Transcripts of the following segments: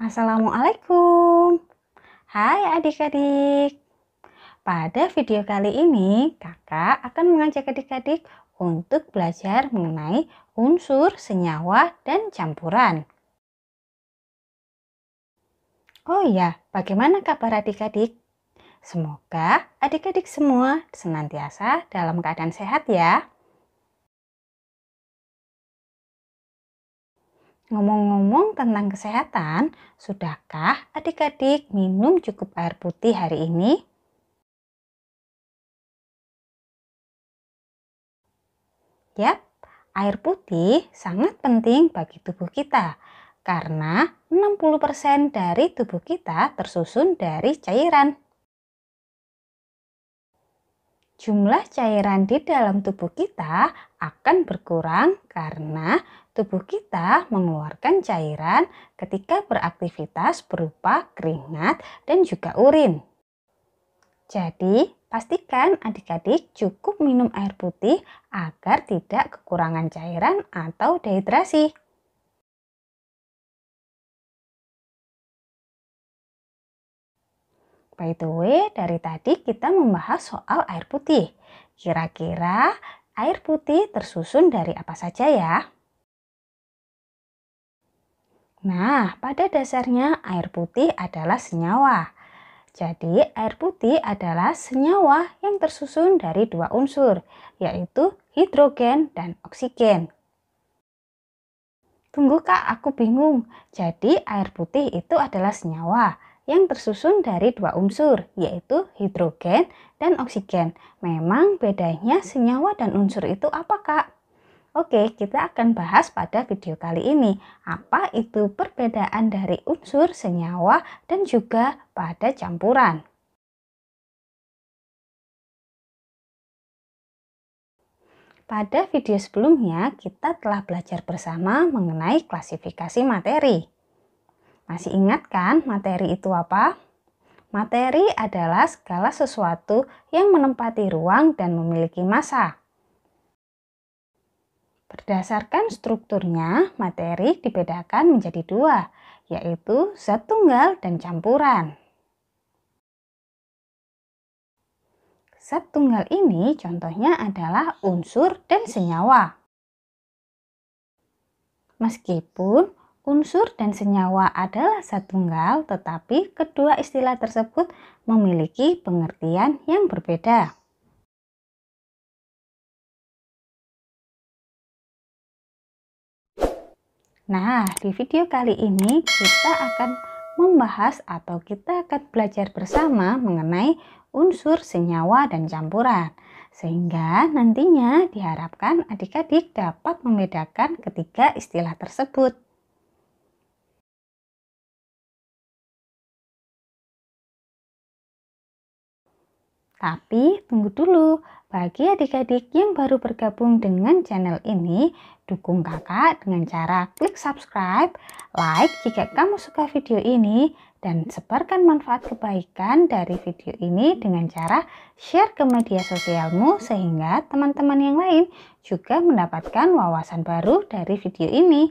Assalamualaikum. Hai adik-adik. Pada video kali ini, kakak akan mengajak adik-adik untuk belajar mengenai unsur, senyawa, dan campuran. Oh iya, bagaimana kabar adik-adik? Semoga adik-adik semua senantiasa dalam keadaan sehat ya. Ngomong-ngomong tentang kesehatan, sudahkah adik-adik minum cukup air putih hari ini? Yap, air putih sangat penting bagi tubuh kita karena 60% dari tubuh kita tersusun dari cairan. Jumlah cairan di dalam tubuh kita akan berkurang karena tubuh kita mengeluarkan cairan ketika beraktivitas berupa keringat dan juga urin. Jadi, pastikan adik-adik cukup minum air putih agar tidak kekurangan cairan atau dehidrasi. By the way, dari tadi kita membahas soal air putih. Kira-kira air putih tersusun dari apa saja ya? Nah, pada dasarnya air putih adalah senyawa. Jadi, air putih adalah senyawa yang tersusun dari dua unsur, yaitu hidrogen dan oksigen. Tunggu kak, aku bingung. Jadi, air putih itu adalah senyawa yang tersusun dari dua unsur, yaitu hidrogen dan oksigen. Memang bedanya senyawa dan unsur itu apa kak? Oke, kita akan bahas pada video kali ini. Apa itu perbedaan dari unsur, senyawa, dan juga pada campuran. Pada video sebelumnya, kita telah belajar bersama mengenai klasifikasi materi. Masih ingat kan materi itu apa? Materi adalah segala sesuatu yang menempati ruang dan memiliki massa. Berdasarkan strukturnya, materi dibedakan menjadi dua, yaitu zat tunggal dan campuran. Zat tunggal ini contohnya adalah unsur dan senyawa. Meskipun unsur dan senyawa adalah zat tunggal, tetapi kedua istilah tersebut memiliki pengertian yang berbeda. Nah, di video kali ini kita akan membahas atau kita akan belajar bersama mengenai unsur, senyawa, dan campuran. Sehingga nantinya diharapkan adik-adik dapat membedakan ketiga istilah tersebut. Tapi tunggu dulu, bagi adik-adik yang baru bergabung dengan channel ini, dukung kakak dengan cara klik subscribe, like jika kamu suka video ini, dan sebarkan manfaat kebaikan dari video ini dengan cara share ke media sosialmu sehingga teman-teman yang lain juga mendapatkan wawasan baru dari video ini.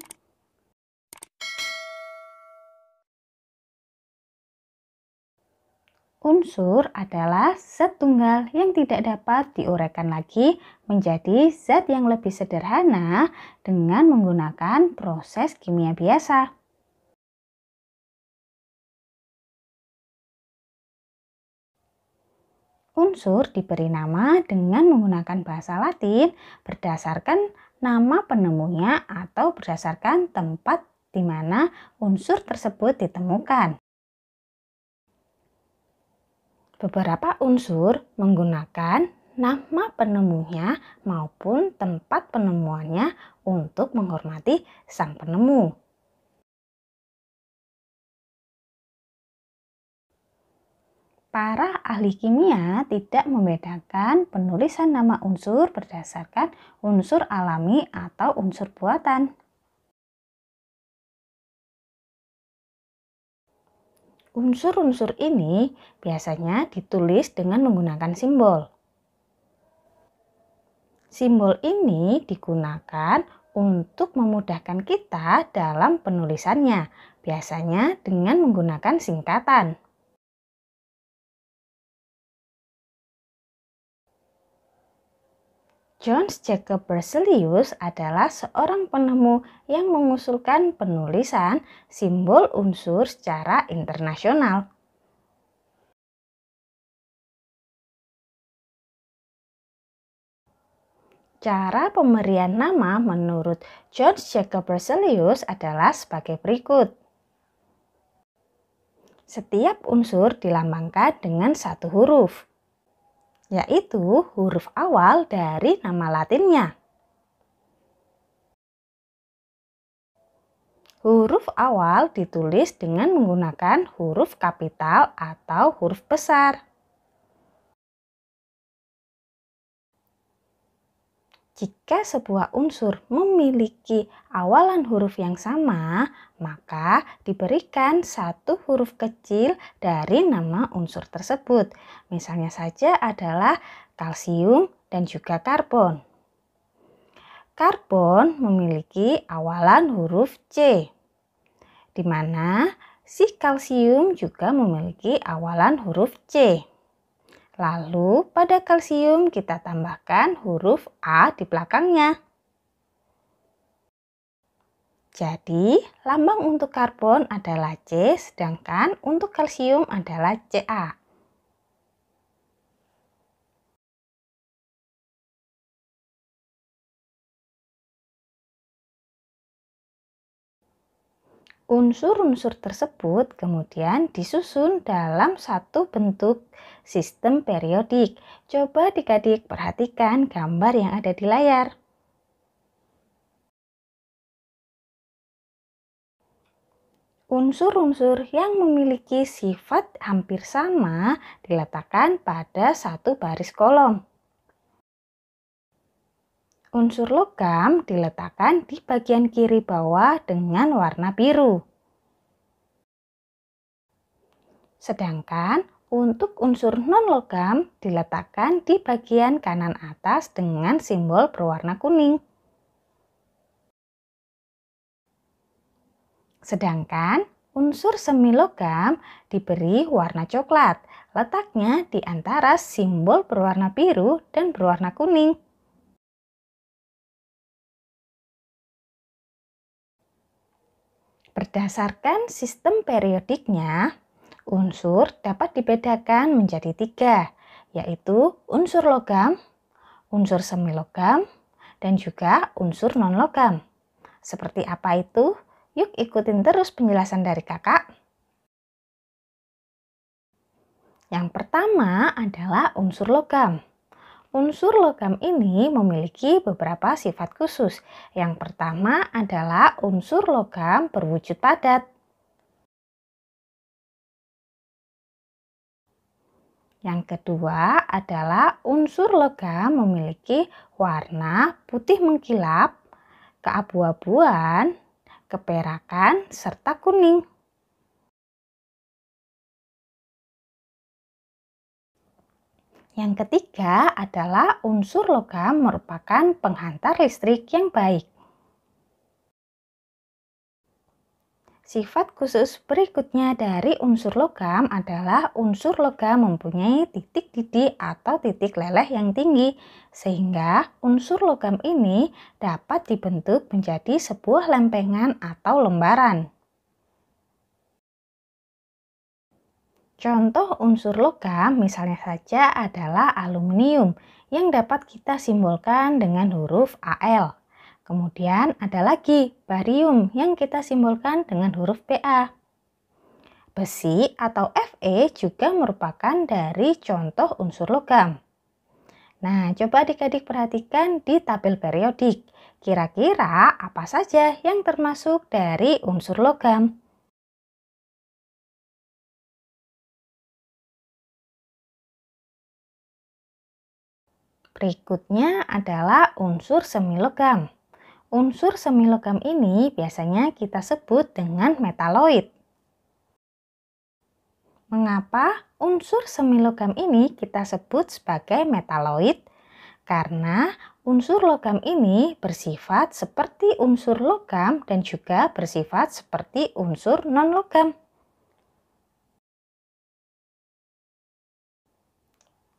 Unsur adalah zat tunggal yang tidak dapat diuraikan lagi menjadi zat yang lebih sederhana dengan menggunakan proses kimia biasa. Unsur diberi nama dengan menggunakan bahasa Latin berdasarkan nama penemunya atau berdasarkan tempat di mana unsur tersebut ditemukan. Beberapa unsur menggunakan nama penemunya maupun tempat penemuannya untuk menghormati sang penemu. Para ahli kimia tidak membedakan penulisan nama unsur berdasarkan unsur alami atau unsur buatan. Unsur-unsur ini biasanya ditulis dengan menggunakan simbol. Simbol ini digunakan untuk memudahkan kita dalam penulisannya, biasanya dengan menggunakan singkatan. Johannes Jacob Berzelius adalah seorang penemu yang mengusulkan penulisan simbol unsur secara internasional. Cara pemberian nama menurut Johannes Jacob Berzelius adalah sebagai berikut. Setiap unsur dilambangkan dengan satu huruf, yaitu huruf awal dari nama latinnya. Huruf awal ditulis dengan menggunakan huruf kapital atau huruf besar. Jika sebuah unsur memiliki awalan huruf yang sama, maka diberikan satu huruf kecil dari nama unsur tersebut. Misalnya saja adalah kalsium dan juga karbon. Karbon memiliki awalan huruf C, di mana si kalsium juga memiliki awalan huruf C. Lalu pada kalsium kita tambahkan huruf A di belakangnya. Jadi lambang untuk karbon adalah C, sedangkan untuk kalsium adalah Ca. Unsur-unsur tersebut kemudian disusun dalam satu bentuk sistem periodik. Coba adik-adik perhatikan gambar yang ada di layar. Unsur-unsur yang memiliki sifat hampir sama diletakkan pada satu baris kolom. Unsur logam diletakkan di bagian kiri bawah dengan warna biru. Sedangkan untuk unsur non-logam diletakkan di bagian kanan atas dengan simbol berwarna kuning. Sedangkan unsur semi-logam diberi warna coklat, letaknya di antara simbol berwarna biru dan berwarna kuning. Berdasarkan sistem periodiknya, unsur dapat dibedakan menjadi 3, yaitu unsur logam, unsur semi-logam, dan juga unsur non-logam. Seperti apa itu? Yuk ikutin terus penjelasan dari kakak. Yang pertama adalah unsur logam. Unsur logam ini memiliki beberapa sifat khusus. Yang pertama adalah unsur logam berwujud padat. Yang kedua adalah unsur logam memiliki warna putih mengkilap, keabu-abuan, keperakan, serta kuning. Yang ketiga adalah unsur logam merupakan penghantar listrik yang baik. Sifat khusus berikutnya dari unsur logam adalah unsur logam mempunyai titik didih atau titik leleh yang tinggi, sehingga unsur logam ini dapat dibentuk menjadi sebuah lempengan atau lembaran. Contoh unsur logam misalnya saja adalah aluminium yang dapat kita simbolkan dengan huruf Al. Kemudian ada lagi barium yang kita simbolkan dengan huruf Ba. Besi atau Fe juga merupakan dari contoh unsur logam. Nah, coba adik-adik perhatikan di tabel periodik. Kira-kira apa saja yang termasuk dari unsur logam? Berikutnya adalah unsur semilogam. Unsur semilogam ini biasanya kita sebut dengan metaloid. Mengapa unsur semilogam ini kita sebut sebagai metaloid? Karena unsur logam ini bersifat seperti unsur logam dan juga bersifat seperti unsur non-logam.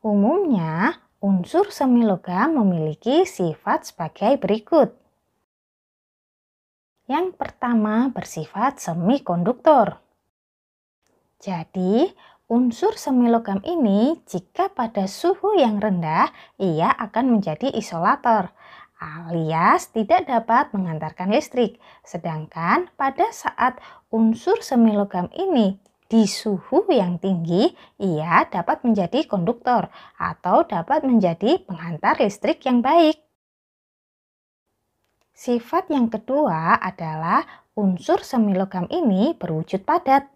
Umumnya, unsur semilogam memiliki sifat sebagai berikut. Yang pertama bersifat semikonduktor. Jadi, unsur semilogam ini jika pada suhu yang rendah, ia akan menjadi isolator, alias tidak dapat mengantarkan listrik. Sedangkan pada saat unsur semilogam ini di suhu yang tinggi, ia dapat menjadi konduktor atau dapat menjadi penghantar listrik yang baik. Sifat yang kedua adalah unsur semilogam ini berwujud padat.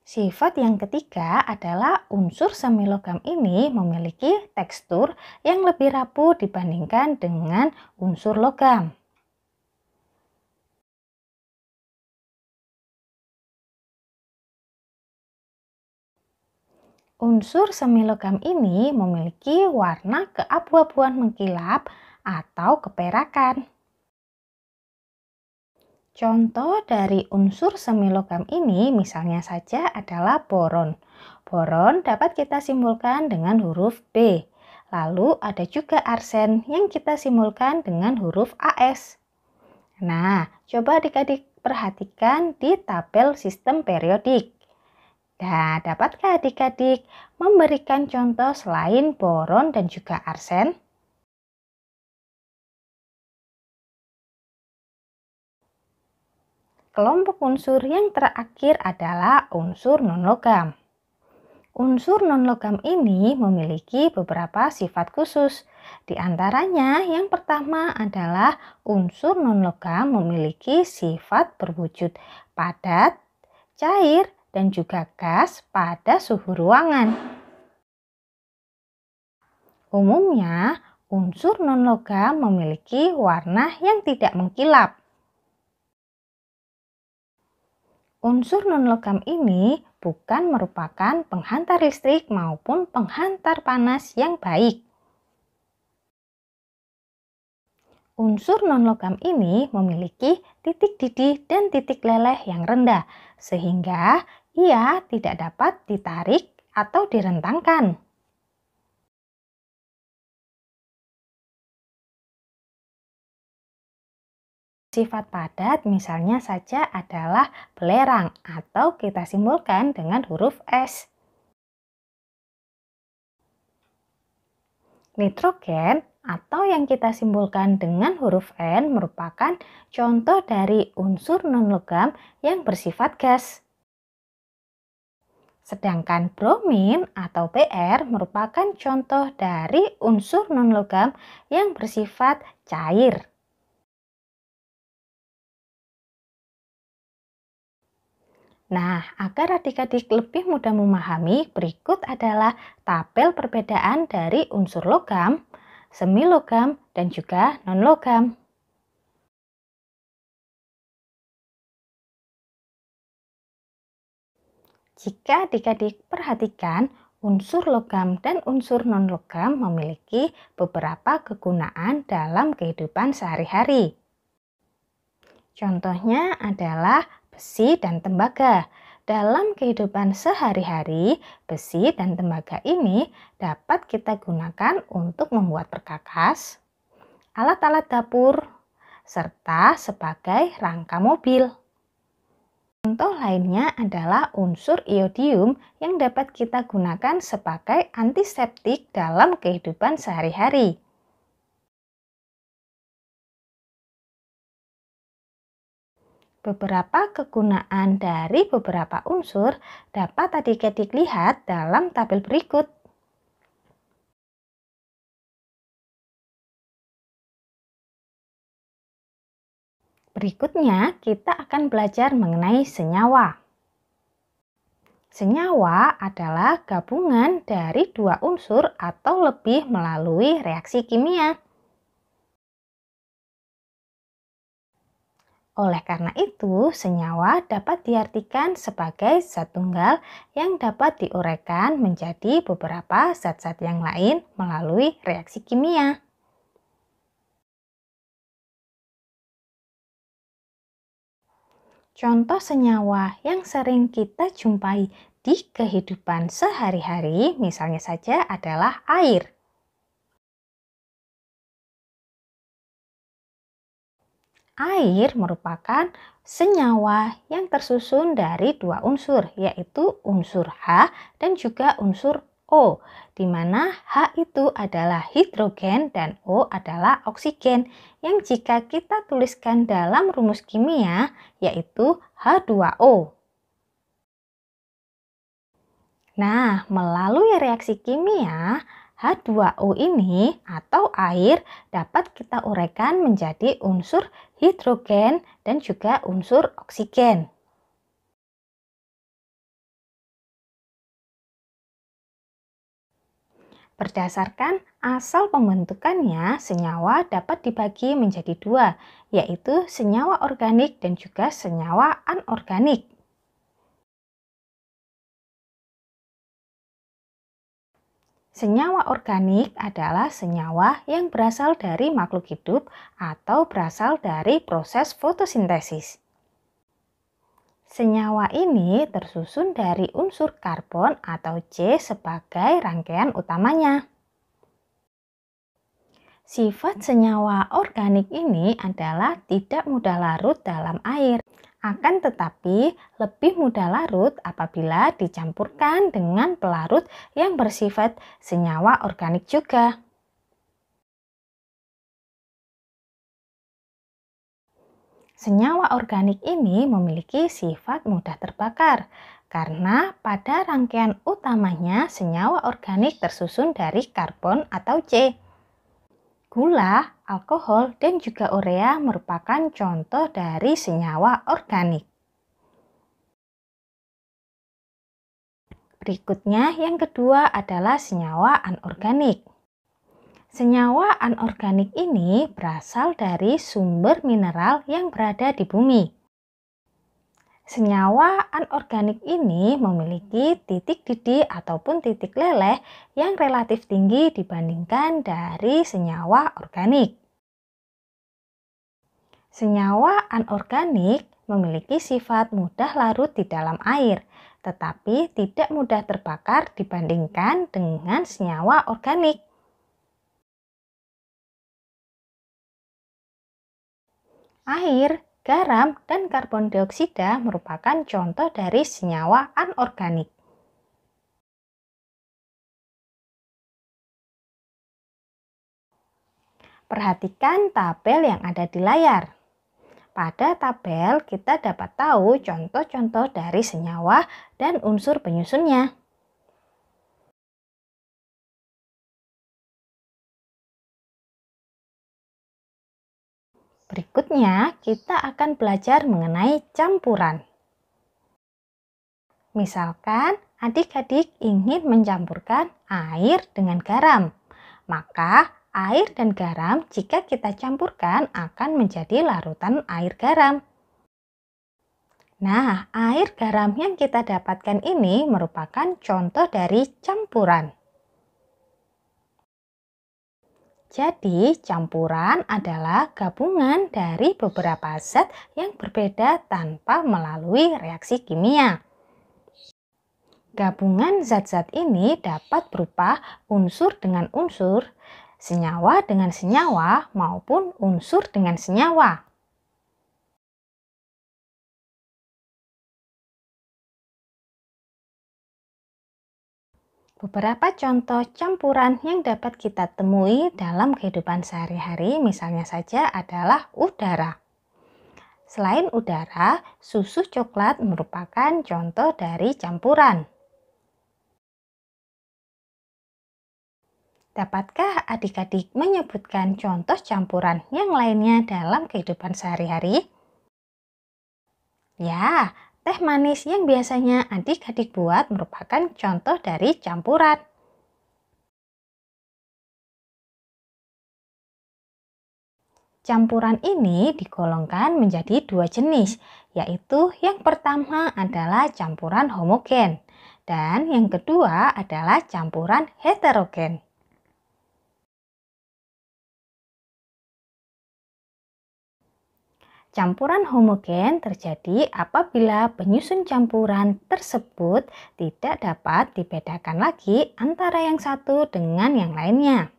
Sifat yang ketiga adalah unsur semilogam ini memiliki tekstur yang lebih rapuh dibandingkan dengan unsur logam. Unsur semilogam ini memiliki warna keabu-abuan mengkilap atau keperakan. Contoh dari unsur semilogam ini misalnya saja adalah boron. Boron dapat kita simbolkan dengan huruf B. Lalu ada juga arsen yang kita simbolkan dengan huruf AS. Nah, coba adik-adik perhatikan di tabel sistem periodik. Nah, dapatkah adik-adik memberikan contoh selain boron dan juga arsen? Kelompok unsur yang terakhir adalah unsur non-logam. Unsur non-logam ini memiliki beberapa sifat khusus. Di antaranya, yang pertama adalah unsur non-logam memiliki sifat berwujud padat, cair, dan juga gas pada suhu ruangan. Umumnya, unsur non-logam memiliki warna yang tidak mengkilap. Unsur non-logam ini bukan merupakan penghantar listrik maupun penghantar panas yang baik. Unsur non-logam ini memiliki titik didih dan titik leleh yang rendah, sehingga ia tidak dapat ditarik atau direntangkan. Sifat padat misalnya saja adalah belerang atau kita simbolkan dengan huruf S. Nitrogen atau yang kita simbolkan dengan huruf N merupakan contoh dari unsur non-logam yang bersifat gas. Sedangkan bromin atau Br merupakan contoh dari unsur non-logam yang bersifat cair. Nah, agar adik-adik lebih mudah memahami, berikut adalah tabel perbedaan dari unsur logam, semilogam, dan juga non-logam. Jika adik-adik perhatikan, unsur logam dan unsur non-logam memiliki beberapa kegunaan dalam kehidupan sehari-hari. Contohnya adalah besi dan tembaga. Dalam kehidupan sehari-hari, besi dan tembaga ini dapat kita gunakan untuk membuat perkakas, alat-alat dapur, serta sebagai rangka mobil. Contoh lainnya adalah unsur iodium yang dapat kita gunakan sebagai antiseptik dalam kehidupan sehari-hari. Beberapa kegunaan dari beberapa unsur dapat adik-adik lihat dalam tabel berikut. Berikutnya, kita akan belajar mengenai senyawa. Senyawa adalah gabungan dari dua unsur atau lebih melalui reaksi kimia. Oleh karena itu, senyawa dapat diartikan sebagai zat tunggal yang dapat diuraikan menjadi beberapa zat-zat yang lain melalui reaksi kimia. Contoh senyawa yang sering kita jumpai di kehidupan sehari-hari misalnya saja adalah air. Air merupakan senyawa yang tersusun dari dua unsur, yaitu unsur H dan juga unsur O, di mana H itu adalah hidrogen dan O adalah oksigen, yang jika kita tuliskan dalam rumus kimia, yaitu H2O. Nah, melalui reaksi kimia, H2O ini atau air dapat kita uraikan menjadi unsur hidrogen dan juga unsur oksigen. Berdasarkan asal pembentukannya, senyawa dapat dibagi menjadi dua, yaitu senyawa organik dan juga senyawa anorganik. Senyawa organik adalah senyawa yang berasal dari makhluk hidup atau berasal dari proses fotosintesis. Senyawa ini tersusun dari unsur karbon atau C sebagai rangkaian utamanya. Sifat senyawa organik ini adalah tidak mudah larut dalam air. Akan tetapi, lebih mudah larut apabila dicampurkan dengan pelarut yang bersifat senyawa organik juga. Senyawa organik ini memiliki sifat mudah terbakar karena pada rangkaian utamanya senyawa organik tersusun dari karbon atau C. Gula, alkohol, dan juga urea merupakan contoh dari senyawa organik. Berikutnya, yang kedua adalah senyawa anorganik. Senyawa anorganik ini berasal dari sumber mineral yang berada di bumi. Senyawa anorganik ini memiliki titik didih ataupun titik leleh yang relatif tinggi dibandingkan dari senyawa organik. Senyawa anorganik memiliki sifat mudah larut di dalam air, tetapi tidak mudah terbakar dibandingkan dengan senyawa organik. Air, garam, dan karbon dioksida merupakan contoh dari senyawa anorganik. Perhatikan tabel yang ada di layar. Pada tabel kita dapat tahu contoh-contoh dari senyawa dan unsur penyusunnya. Berikutnya, kita akan belajar mengenai campuran. Misalkan, adik-adik ingin mencampurkan air dengan garam. Maka, air dan garam jika kita campurkan akan menjadi larutan air garam. Nah, air garam yang kita dapatkan ini merupakan contoh dari campuran. Jadi, campuran adalah gabungan dari beberapa zat yang berbeda tanpa melalui reaksi kimia. Gabungan zat-zat ini dapat berupa unsur dengan unsur, senyawa dengan senyawa, maupun unsur dengan senyawa. Beberapa contoh campuran yang dapat kita temui dalam kehidupan sehari-hari misalnya saja adalah udara. Selain udara, susu coklat merupakan contoh dari campuran. Dapatkah adik-adik menyebutkan contoh campuran yang lainnya dalam kehidupan sehari-hari? Ya, teh manis yang biasanya adik-adik buat merupakan contoh dari campuran. Campuran ini digolongkan menjadi dua jenis, yaitu yang pertama adalah campuran homogen dan yang kedua adalah campuran heterogen. Campuran homogen terjadi apabila penyusun campuran tersebut tidak dapat dibedakan lagi antara yang satu dengan yang lainnya.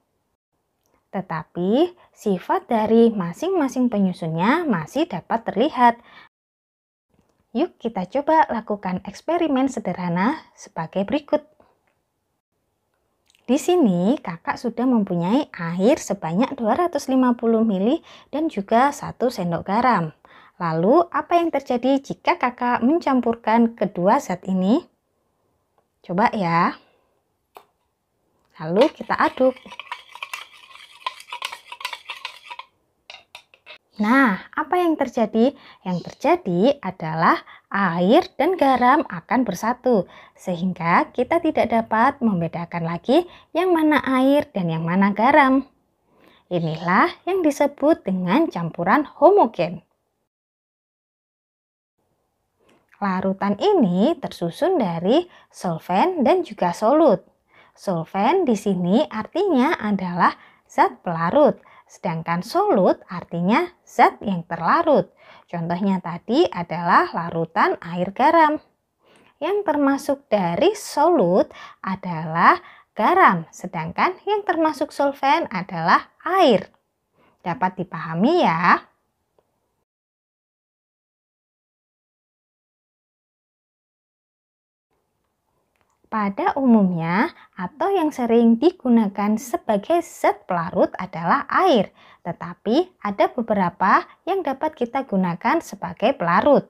Tetapi sifat dari masing-masing penyusunnya masih dapat terlihat. Yuk kita coba lakukan eksperimen sederhana sebagai berikut. Di sini kakak sudah mempunyai air sebanyak 250 ml dan juga 1 sendok garam. Lalu apa yang terjadi jika kakak mencampurkan kedua zat ini? Coba ya. Lalu kita aduk. Nah, apa yang terjadi? Yang terjadi adalah air dan garam akan bersatu, sehingga kita tidak dapat membedakan lagi yang mana air dan yang mana garam. Inilah yang disebut dengan campuran homogen. Larutan ini tersusun dari solvent dan juga solut. Solvent di sini artinya adalah zat pelarut, sedangkan solut artinya zat yang terlarut. Contohnya tadi adalah larutan air garam. Yang termasuk dari solut adalah garam, sedangkan yang termasuk solvent adalah air. Dapat dipahami ya? Pada umumnya, atau yang sering digunakan sebagai zat pelarut adalah air, tetapi ada beberapa yang dapat kita gunakan sebagai pelarut.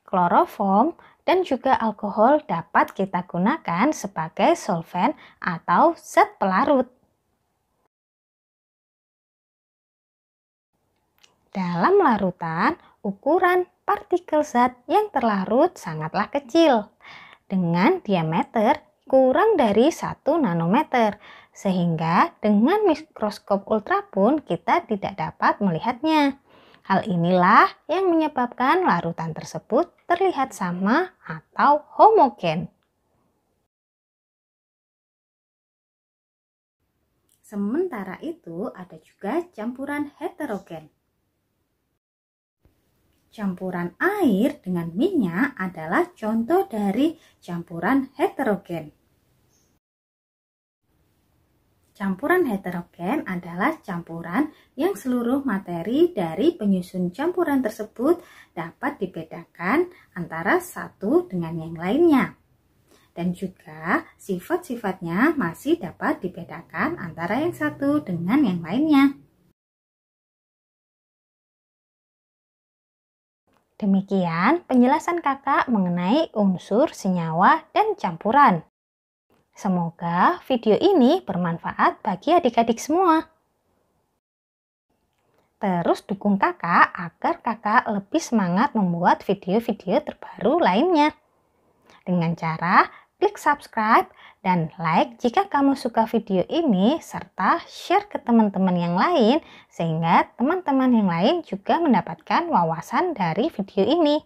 Kloroform dan juga alkohol dapat kita gunakan sebagai solvent atau zat pelarut. Dalam larutan, ukuran partikel zat yang terlarut sangatlah kecil, dengan diameter kurang dari 1 nanometer, sehingga dengan mikroskop ultra pun kita tidak dapat melihatnya. Hal inilah yang menyebabkan larutan tersebut terlihat sama atau homogen. Sementara itu ada juga campuran heterogen. Campuran air dengan minyak adalah contoh dari campuran heterogen. Campuran heterogen adalah campuran yang seluruh materi dari penyusun campuran tersebut dapat dibedakan antara satu dengan yang lainnya. Dan juga sifat-sifatnya masih dapat dibedakan antara yang satu dengan yang lainnya. Demikian penjelasan kakak mengenai unsur, senyawa, dan campuran. Semoga video ini bermanfaat bagi adik-adik semua. Terus dukung kakak agar kakak lebih semangat membuat video-video terbaru lainnya. Dengan cara klik subscribe dan like jika kamu suka video ini, serta share ke teman-teman yang lain sehingga teman-teman yang lain juga mendapatkan wawasan dari video ini.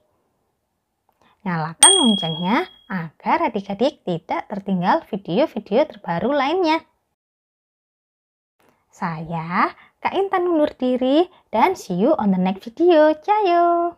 Nyalakan loncengnya agar adik-adik tidak tertinggal video-video terbaru lainnya. Saya Kak Intan undur diri dan see you on the next video. Ciao!